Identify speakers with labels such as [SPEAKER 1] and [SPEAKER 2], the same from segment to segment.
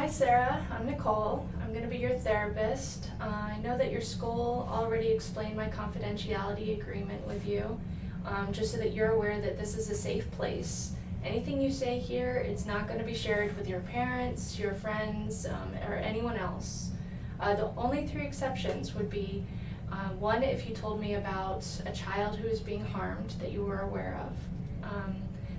[SPEAKER 1] Hi Sarah, I'm Nicole. I'm going to be your therapist. I know that your school already explained my confidentiality agreement with you, just so that you're aware that this is a safe place. Anything you say here, it's not going to be shared with your parents, your friends, or anyone else. The only three exceptions would be one, if you told me about a child who is being harmed that you were aware of.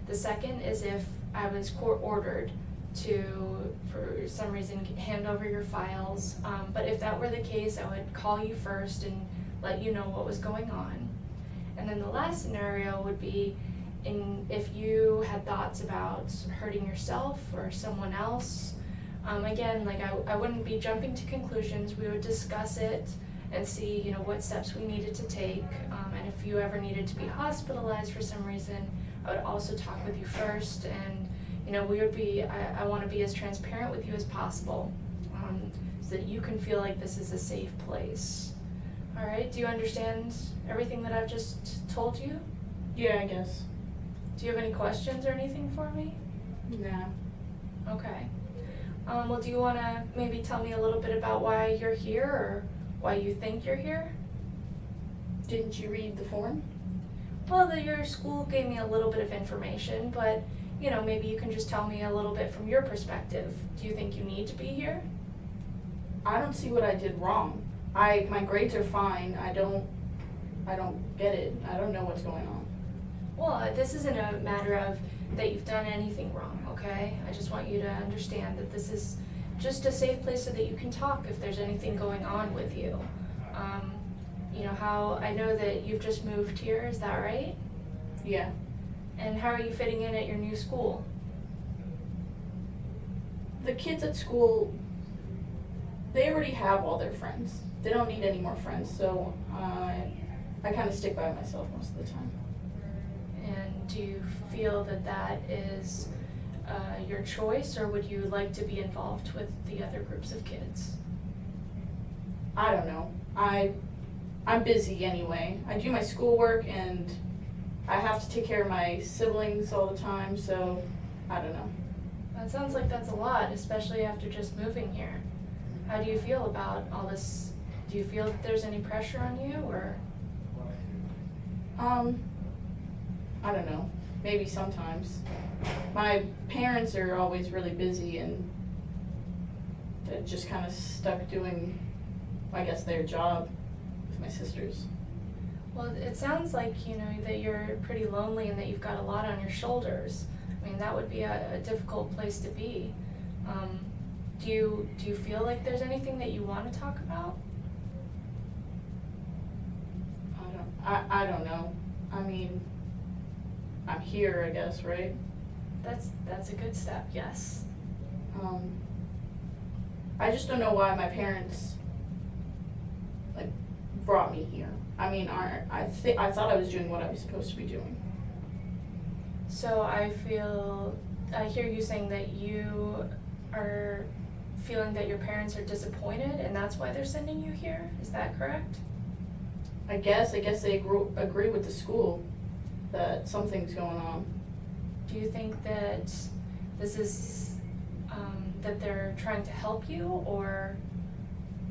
[SPEAKER 1] The second is if I was court ordered to, for some reason, hand over your files. But if that were the case, I would call you first and let you know what was going on. And then the last scenario would be if you had thoughts about hurting yourself or someone else. Again, like I wouldn't be jumping to conclusions. We would discuss it and see, what steps we needed to take. And if you ever needed to be hospitalized for some reason, I would also talk with you first. And we would be, I want to be as transparent with you as possible, so that you can feel like this is a safe place. All right, do you understand everything that I've just told you?
[SPEAKER 2] Yeah, I guess.
[SPEAKER 1] Do you have any questions or anything for me?
[SPEAKER 2] Nah.
[SPEAKER 1] Okay. Well, do you want to maybe tell me a little bit about why you're here or why you think you're here?
[SPEAKER 2] Didn't you read the form?
[SPEAKER 1] Well, your school gave me a little bit of information, but maybe you can just tell me a little bit from your perspective. Do you think you need to be here?
[SPEAKER 2] I don't see what I did wrong. My grades are fine. I don't get it. I don't know what's going on.
[SPEAKER 1] Well, this isn't a matter of that you've done anything wrong, okay? I just want you to understand that this is just a safe place so that you can talk if there's anything going on with you. How I know that you've just moved here, is that right?
[SPEAKER 2] Yeah.
[SPEAKER 1] And how are you fitting in at your new school?
[SPEAKER 2] The kids at school, they already have all their friends. They don't need any more friends, so I kind of stick by myself most of the time.
[SPEAKER 1] And do you feel that is your choice, or would you like to be involved with the other groups of kids?
[SPEAKER 2] I don't know. I'm busy anyway. I do my schoolwork and I have to take care of my siblings all the time, so I don't know.
[SPEAKER 1] That sounds like that's a lot, especially after just moving here. How do you feel about all this? Do you feel that there's any pressure on you, or?
[SPEAKER 2] I don't know. Maybe sometimes. My parents are always really busy and they're just kind of stuck doing, I guess, their job with my sisters.
[SPEAKER 1] Well, it sounds like, that you're pretty lonely and that you've got a lot on your shoulders. I mean, that would be a difficult place to be. Do you feel like there's anything that you want to talk about?
[SPEAKER 2] I don't know. I mean, I'm here, I guess, right?
[SPEAKER 1] That's a good step, yes.
[SPEAKER 2] I just don't know why my parents brought me here. I mean, I thought I was doing what I was supposed to be doing.
[SPEAKER 1] So I hear you saying that you are feeling that your parents are disappointed and that's why they're sending you here. Is that correct?
[SPEAKER 2] I guess they agree with the school that something's going on.
[SPEAKER 1] Do you think that this is that they're trying to help you, or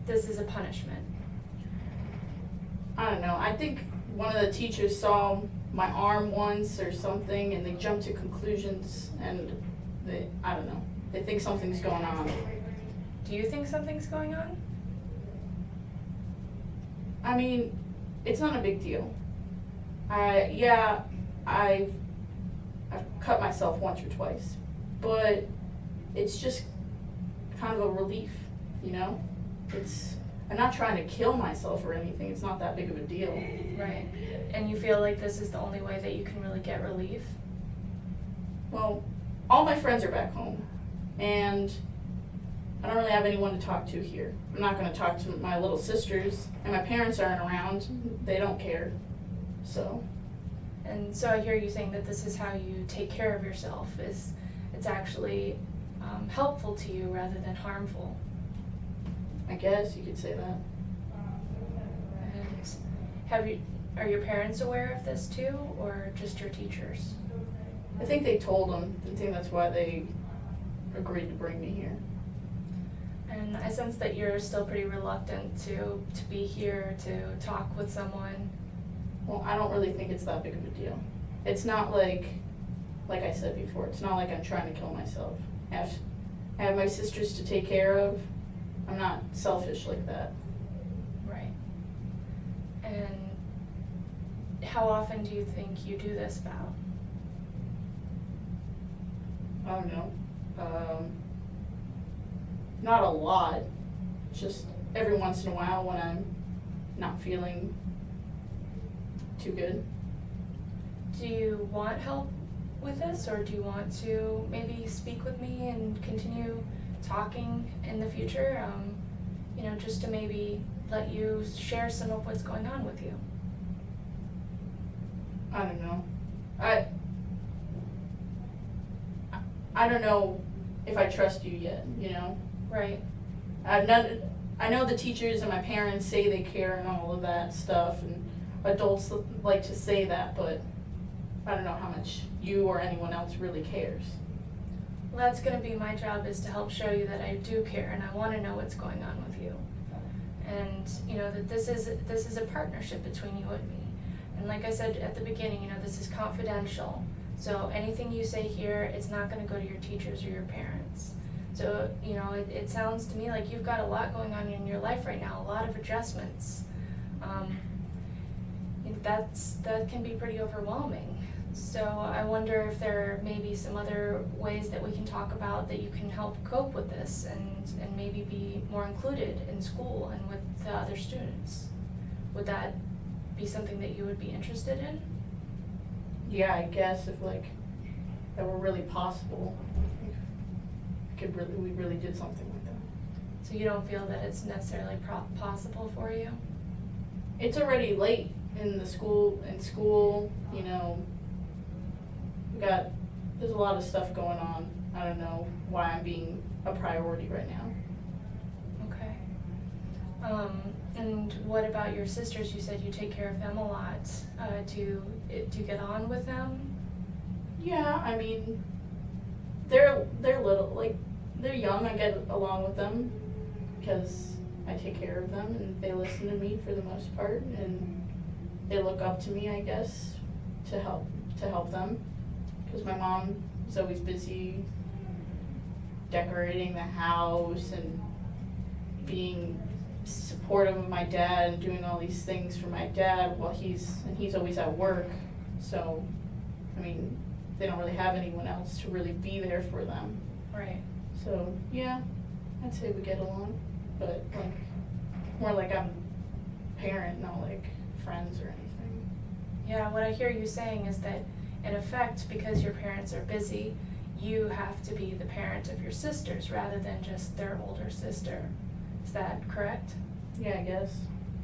[SPEAKER 1] this is a punishment?
[SPEAKER 2] I don't know. I think one of the teachers saw my arm once or something and they jumped to conclusions and I don't know. They think something's going on.
[SPEAKER 1] Do you think something's going on?
[SPEAKER 2] I mean, it's not a big deal. I've cut myself once or twice, but it's just kind of a relief, I'm not trying to kill myself or anything. It's not that big of a deal.
[SPEAKER 1] Right. And you feel like this is the only way that you can really get relief?
[SPEAKER 2] Well, all my friends are back home, and I don't really have anyone to talk to here. I'm not going to talk to my little sisters, and my parents aren't around. They don't care, so.
[SPEAKER 1] And so I hear you saying that this is how you take care of yourself, it's actually helpful to you rather than harmful.
[SPEAKER 2] I guess you could say that.
[SPEAKER 1] And are your parents aware of this too, or just your teachers?
[SPEAKER 2] I think they told them. I think that's why they agreed to bring me here.
[SPEAKER 1] And I sense that you're still pretty reluctant to be here to talk with someone.
[SPEAKER 2] Well, I don't really think it's that big of a deal. It's not like I said before, it's not like I'm trying to kill myself. I have my sisters to take care of. I'm not selfish like that.
[SPEAKER 1] Right. And how often do you think you do this vow?
[SPEAKER 2] I don't know. Not a lot. Just every once in a while when I'm not feeling too good.
[SPEAKER 1] Do you want help with this, or do you want to maybe speak with me and continue talking in the future? Just to maybe let you share some of what's going on with you.
[SPEAKER 2] I don't know. I don't know if I trust you yet, you know?
[SPEAKER 1] Right.
[SPEAKER 2] I know the teachers and my parents say they care and all of that stuff, and adults like to say that, but I don't know how much you or anyone else really cares.
[SPEAKER 1] Well, that's going to be my job, is to help show you that I do care and I want to know what's going on with you. And, that this is a partnership between you and me. And like I said at the beginning, this is confidential. So anything you say here, it's not going to go to your teachers or your parents. So, it sounds to me like you've got a lot going on in your life right now, a lot of adjustments. That can be pretty overwhelming. So I wonder if there may be some other ways that we can talk about that you can help cope with this and maybe be more included in school and with the other students. Would that be something that you would be interested in?
[SPEAKER 2] Yeah, I guess if that were really possible, if we really did something like that.
[SPEAKER 1] So you don't feel that it's necessarily possible for you?
[SPEAKER 2] It's already late in school, there's a lot of stuff going on. I don't know why I'm being a priority right now.
[SPEAKER 1] Okay. And what about your sisters? You said you take care of them a lot. Do you get on with them?
[SPEAKER 2] Yeah, I mean, they're little, they're young. I get along with them because I take care of them and they listen to me for the most part, and they look up to me, I guess, to help them. Because my mom is always busy decorating the house and being supportive of my dad and doing all these things for my dad while he's always at work. So, I mean, they don't really have anyone else to really be there for them.
[SPEAKER 1] Right.
[SPEAKER 2] So, yeah, I'd say we get along, but more like I'm a parent, not like friends or anything.
[SPEAKER 1] Yeah, what I hear you saying is that, in effect, because your parents are busy, you have to be the parent of your sisters rather than just their older sister. Is that correct?
[SPEAKER 2] Yeah, I guess.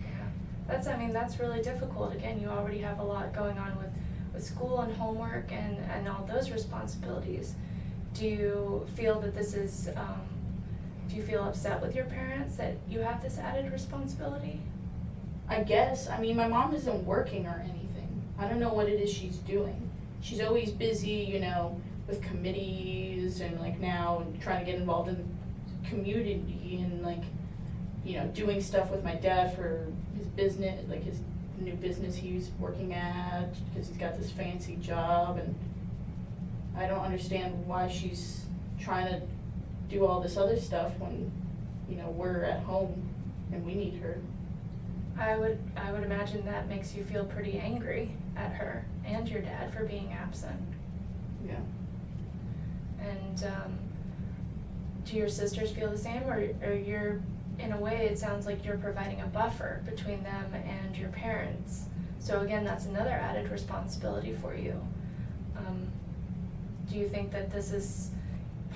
[SPEAKER 1] Yeah. That's really difficult. Again, you already have a lot going on with school and homework and all those responsibilities. Do you feel that this is, do you feel upset with your parents that you have this added responsibility?
[SPEAKER 2] I guess. I mean, my mom isn't working or anything. I don't know what it is she's doing. She's always busy, with committees and now trying to get involved in the community and doing stuff with my dad for his business, his new business he's working at, because he's got this fancy job, and I don't understand why she's trying to do all this other stuff when, we're at home and we need her.
[SPEAKER 1] I would imagine that makes you feel pretty angry at her and your dad for being absent.
[SPEAKER 2] Yeah.
[SPEAKER 1] And do your sisters feel the same, or you're, in a way, it sounds like you're providing a buffer between them and your parents. So again, that's another added responsibility for you. Do you think that this is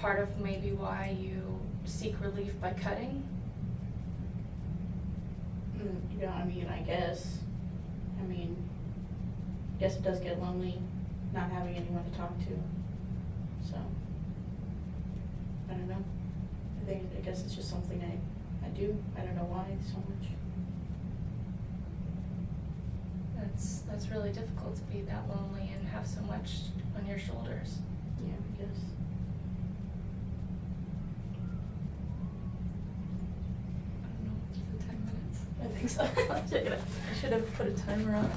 [SPEAKER 1] part of maybe why you seek relief by cutting?
[SPEAKER 2] Yeah, I mean, I guess. I guess it does get lonely not having anyone to talk to. So, I don't know. I guess it's just something I do. I don't know why so much.
[SPEAKER 1] That's really difficult to be that lonely and have so much on your shoulders.
[SPEAKER 2] Yeah, I guess. So
[SPEAKER 1] I should have put a timer on.